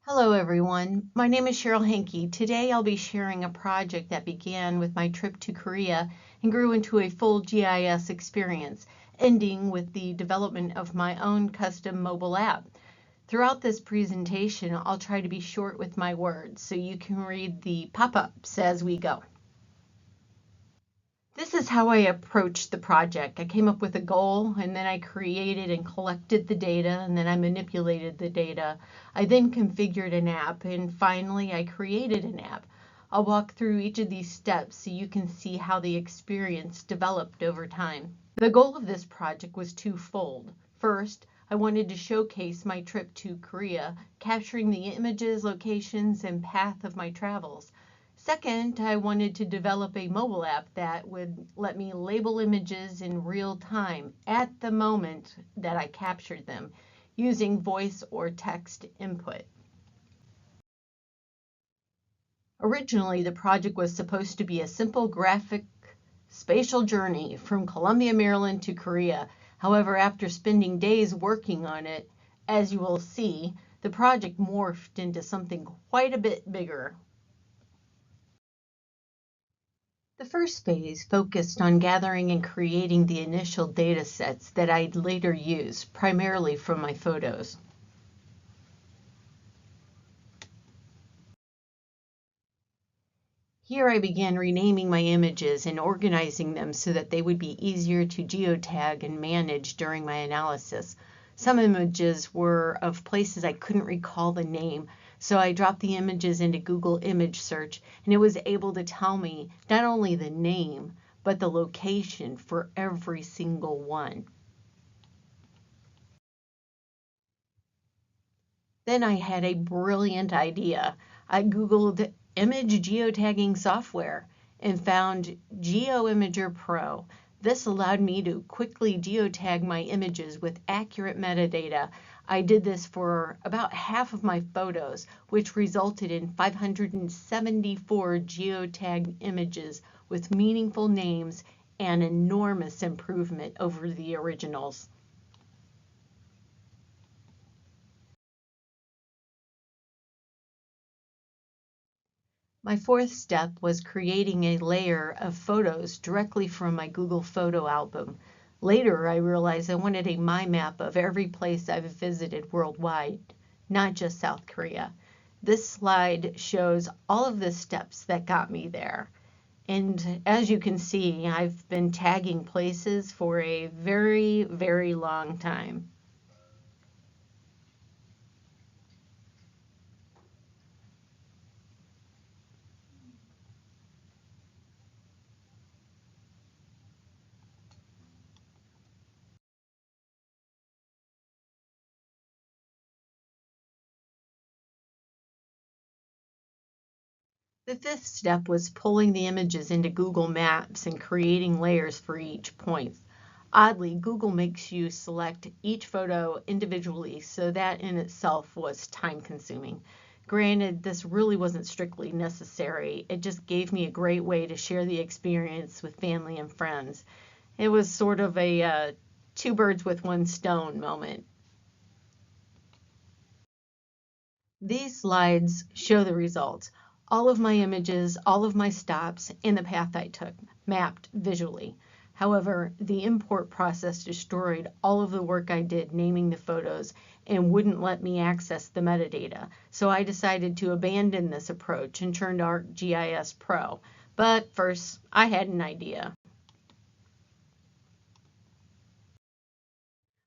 Hello everyone, my name is Cheryl Hankey. Today I'll be sharing a project that began with my trip to Korea and grew into a full GIS experience, ending with the development of my own custom mobile app. Throughout this presentation, I'll try to be short with my words so you can read the pop-ups as we go. This is how I approached the project. I came up with a goal and then I created and collected the data and then I manipulated the data. I then configured an app and finally I created an app. I'll walk through each of these steps so you can see how the experience developed over time. The goal of this project was twofold. First, I wanted to showcase my trip to Korea, capturing the images, locations, and path of my travels. Second, I wanted to develop a mobile app that would let me label images in real time at the moment that I captured them using voice or text input. Originally, the project was supposed to be a simple graphic spatial journey from Columbia, Maryland to Korea. However, after spending days working on it, as you will see, the project morphed into something quite a bit bigger. The first phase focused on gathering and creating the initial data sets that I'd later use, primarily from my photos. Here I began renaming my images and organizing them so that they would be easier to geotag and manage during my analysis. Some images were of places I couldn't recall the name, so I dropped the images into Google image search and it was able to tell me not only the name, but the location for every single one. Then I had a brilliant idea. I Googled image geotagging software and found GeoImager Pro. This allowed me to quickly geotag my images with accurate metadata. I did this for about half of my photos, which resulted in 574 geotagged images with meaningful names and enormous improvement over the originals. My fourth step was creating a layer of photos directly from my Google photo album. Later, I realized I wanted a mind map of every place I've visited worldwide, not just South Korea. This slide shows all of the steps that got me there. And as you can see, I've been tagging places for a very, very long time. The fifth step was pulling the images into Google Maps and creating layers for each point. Oddly, Google makes you select each photo individually, so that in itself was time consuming. Granted, this really wasn't strictly necessary. It just gave me a great way to share the experience with family and friends. It was sort of a two birds with one stone moment. These slides show the results. All of my images, all of my stops, and the path I took, mapped visually. However, the import process destroyed all of the work I did naming the photos and wouldn't let me access the metadata. So I decided to abandon this approach and turn to ArcGIS Pro. But first, I had an idea.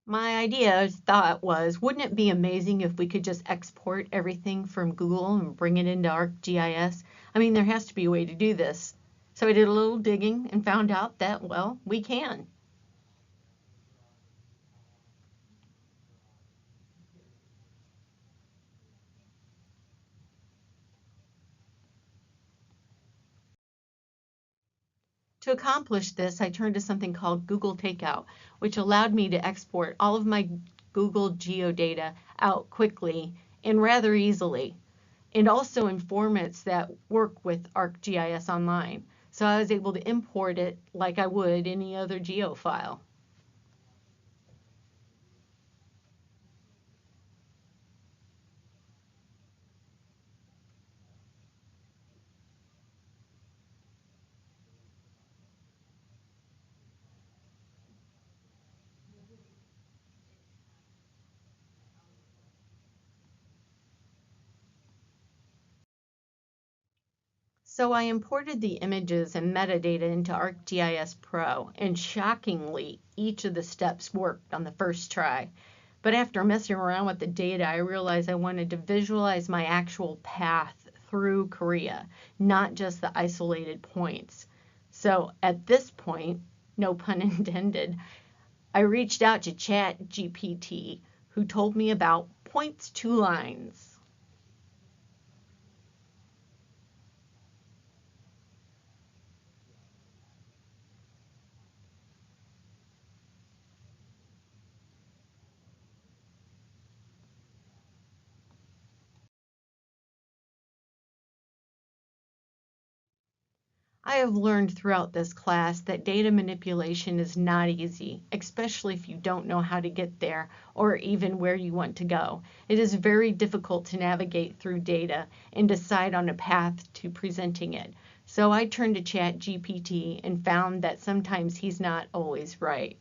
My thought was, wouldn't it be amazing if we could just export everything from Google and bring it into ArcGIS? I mean, there has to be a way to do this. So I did a little digging and found out that, well, we can. To accomplish this, I turned to something called Google Takeout, which allowed me to export all of my Google geodata out quickly and rather easily, and also in formats that work with ArcGIS Online. So I was able to import it like I would any other geo file. So I imported the images and metadata into ArcGIS Pro, and shockingly, each of the steps worked on the first try. But after messing around with the data, I realized I wanted to visualize my actual path through Korea, not just the isolated points. So at this point, no pun intended, I reached out to ChatGPT, who told me about points to lines. I have learned throughout this class that data manipulation is not easy, especially if you don't know how to get there or even where you want to go. It is very difficult to navigate through data and decide on a path to presenting it. So I turned to ChatGPT and found that sometimes he's not always right.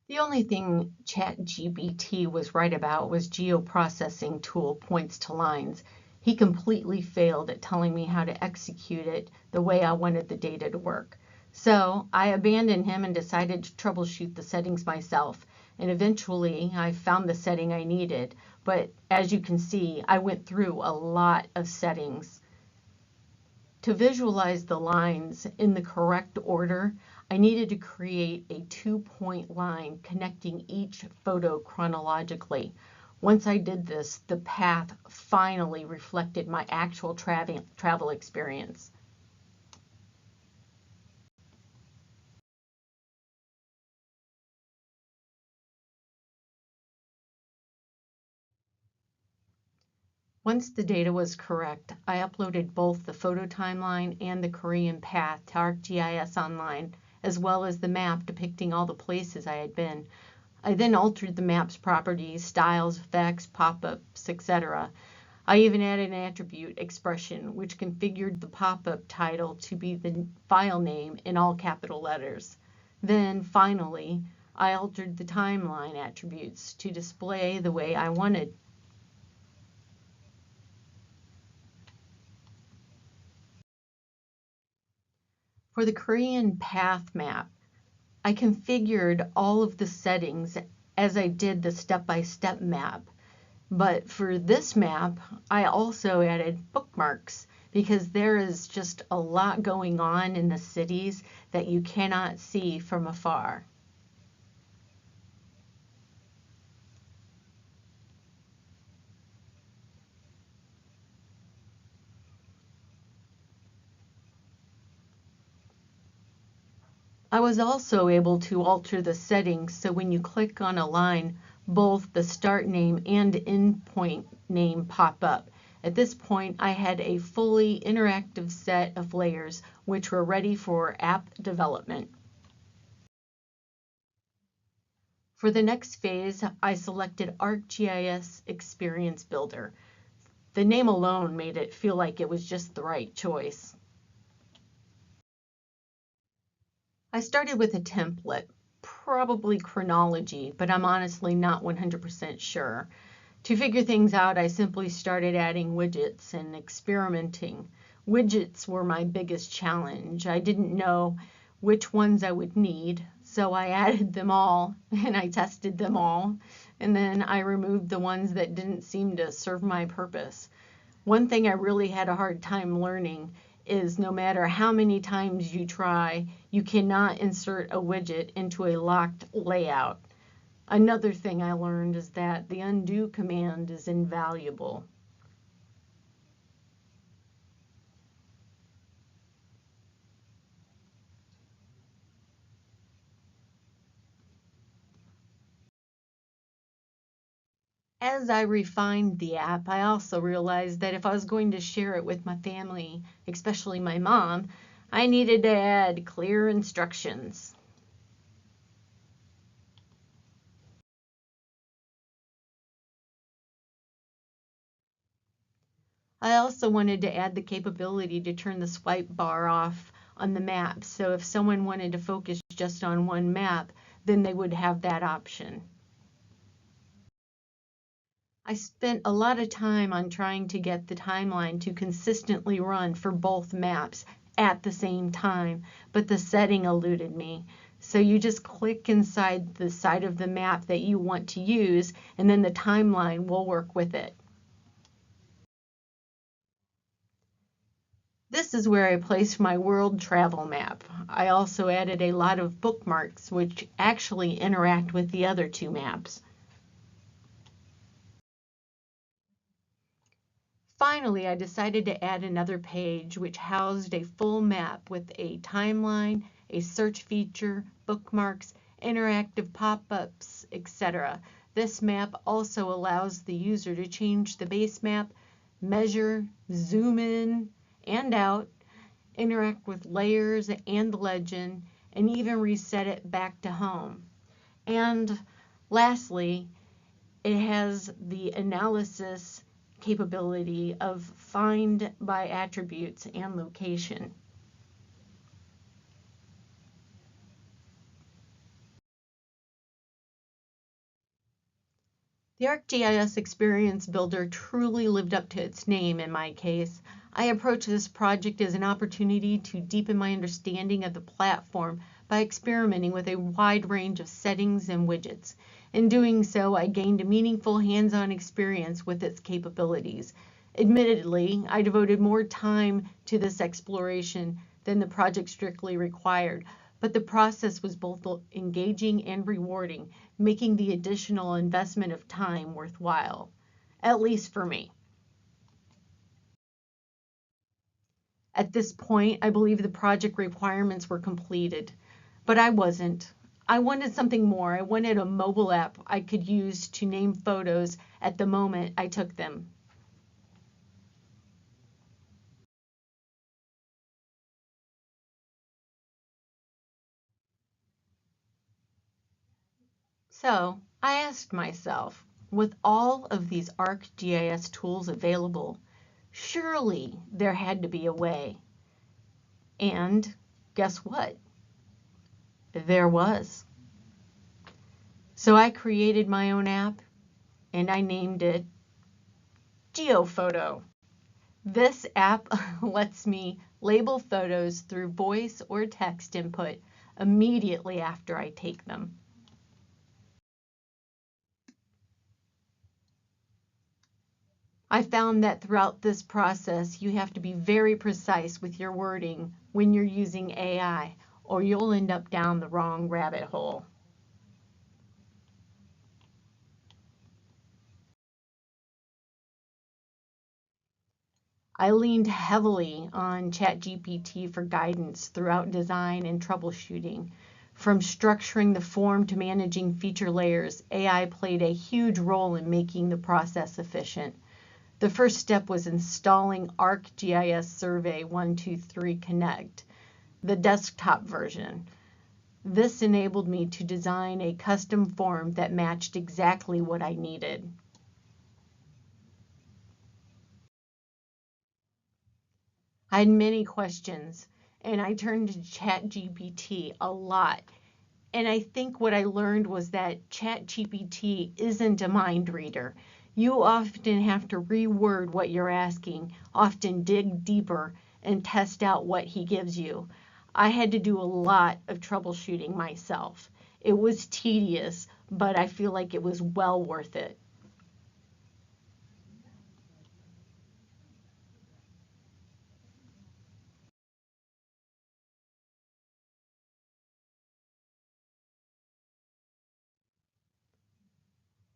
The only thing ChatGPT was right about was geoprocessing tool points to lines. He completely failed at telling me how to execute it the way I wanted the data to work. So I abandoned him and decided to troubleshoot the settings myself. And eventually I found the setting I needed. But as you can see, I went through a lot of settings. To visualize the lines in the correct order, I needed to create a 2-point line connecting each photo chronologically. Once I did this, the path finally reflected my actual travel experience. Once the data was correct, I uploaded both the photo timeline and the Korean path to ArcGIS Online, as well as the map depicting all the places I had been. I then altered the map's properties, styles, effects, pop-ups, etc. I even added an attribute expression, which configured the pop-up title to be the file name in all capital letters. Then, finally, I altered the timeline attributes to display the way I wanted. For the Korean path map, I configured all of the settings as I did the step-by-step map. But for this map, I also added bookmarks because there is just a lot going on in the cities that you cannot see from afar. I was also able to alter the settings so when you click on a line, both the start name and endpoint name pop up. At this point, I had a fully interactive set of layers which were ready for app development. For the next phase, I selected ArcGIS Experience Builder. The name alone made it feel like it was just the right choice. I started with a template, probably chronology, but I'm honestly not 100% sure. To figure things out, I simply started adding widgets and experimenting. Widgets were my biggest challenge. I didn't know which ones I would need, so I added them all and I tested them all, and then I removed the ones that didn't seem to serve my purpose. One thing I really had a hard time learning is no matter how many times you try, you cannot insert a widget into a locked layout. Another thing I learned is that the undo command is invaluable. As I refined the app, I also realized that if I was going to share it with my family, especially my mom, I needed to add clear instructions. I also wanted to add the capability to turn the swipe bar off on the map, so if someone wanted to focus just on one map, then they would have that option. I spent a lot of time on trying to get the timeline to consistently run for both maps at the same time, but the setting eluded me. So you just click inside the side of the map that you want to use, and then the timeline will work with it. This is where I placed my world travel map. I also added a lot of bookmarks which actually interact with the other two maps. Finally, I decided to add another page which housed a full map with a timeline, a search feature, bookmarks, interactive pop-ups, etc. This map also allows the user to change the base map, measure, zoom in and out, interact with layers and legend, and even reset it back to home. And lastly, it has the analysis capability of find by attributes and location. The ArcGIS Experience Builder truly lived up to its name in my case. I approached this project as an opportunity to deepen my understanding of the platform by experimenting with a wide range of settings and widgets. In doing so, I gained a meaningful hands-on experience with its capabilities. Admittedly, I devoted more time to this exploration than the project strictly required, but the process was both engaging and rewarding, making the additional investment of time worthwhile, at least for me. At this point, I believe the project requirements were completed, but I wasn't. I wanted something more. I wanted a mobile app I could use to name photos at the moment I took them. So I asked myself, with all of these ArcGIS tools available, surely there had to be a way. And guess what? There was. So I created my own app and I named it GeoPhoto. This app lets me label photos through voice or text input immediately after I take them. I found that throughout this process, you have to be very precise with your wording when you're using AI, or you'll end up down the wrong rabbit hole. I leaned heavily on ChatGPT for guidance throughout design and troubleshooting. From structuring the form to managing feature layers, AI played a huge role in making the process efficient. The first step was installing ArcGIS Survey 123 Connect, the desktop version. This enabled me to design a custom form that matched exactly what I needed. I had many questions, and I turned to ChatGPT a lot. And I think what I learned was that ChatGPT isn't a mind reader. You often have to reword what you're asking, often dig deeper, and test out what he gives you. I had to do a lot of troubleshooting myself. It was tedious, but I feel like it was well worth it.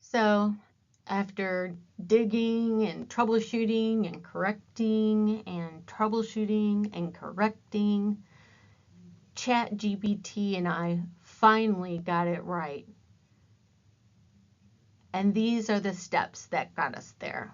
So after digging and troubleshooting and correcting and troubleshooting and correcting, ChatGPT and I finally got it right. And these are the steps that got us there.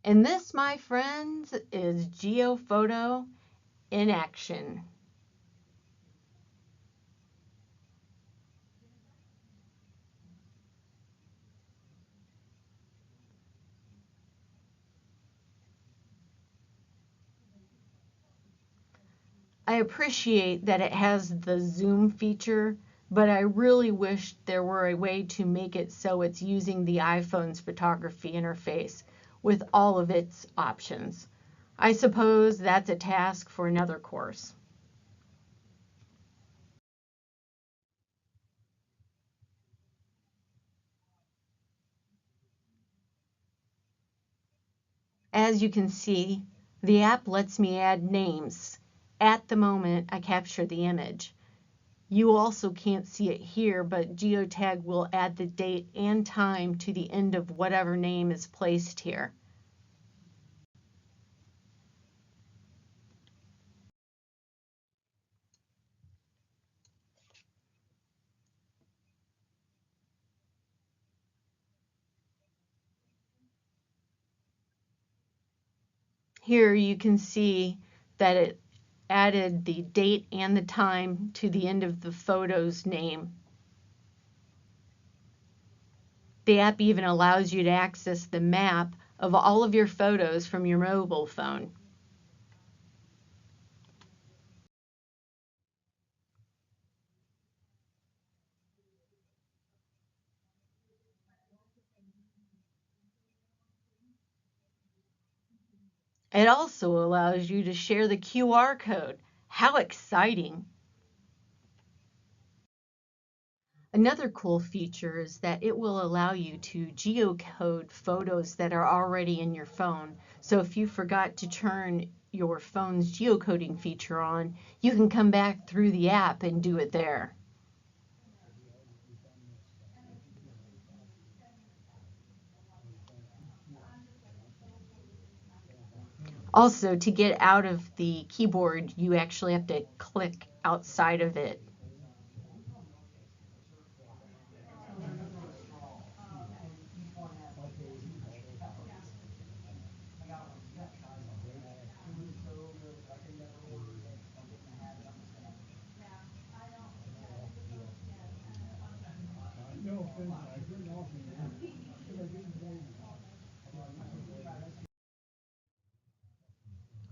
And this, my friends, is GeoPhoto in action. I appreciate that it has the zoom feature, but I really wish there were a way to make it so it's using the iPhone's photography interface with all of its options. I suppose that's a task for another course. As you can see, the app lets me add names at the moment I capture the image. You also can't see it here, but Geotag will add the date and time to the end of whatever name is placed here. Here you can see that it added the date and the time to the end of the photo's name. The app even allows you to access the map of all of your photos from your mobile phone. It also allows you to share the QR code. How exciting! Another cool feature is that it will allow you to geocode photos that are already in your phone. So if you forgot to turn your phone's geocoding feature on, you can come back through the app and do it there. Also, to get out of the keyboard, you actually have to click outside of it.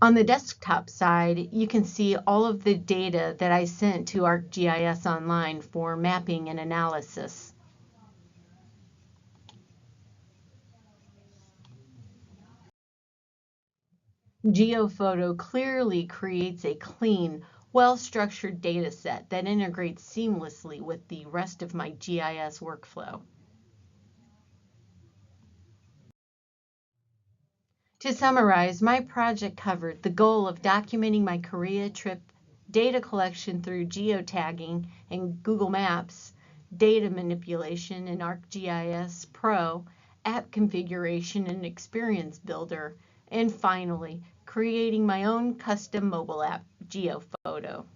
On the desktop side, you can see all of the data that I sent to ArcGIS Online for mapping and analysis. GeoPhoto clearly creates a clean, well-structured data set that integrates seamlessly with the rest of my GIS workflow. To summarize, my project covered the goal of documenting my Korea trip, data collection through geotagging and Google Maps, data manipulation in ArcGIS Pro, app configuration and experience builder, and finally, creating my own custom mobile app, GeoPhoto.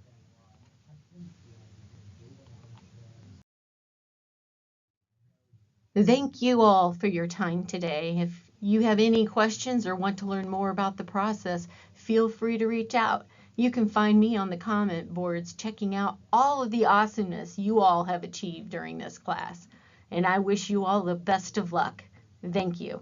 Thank you all for your time today. If you have any questions or want to learn more about the process, feel free to reach out. You can find me on the comment boards checking out all of the awesomeness you all have achieved during this class. And I wish you all the best of luck. Thank you.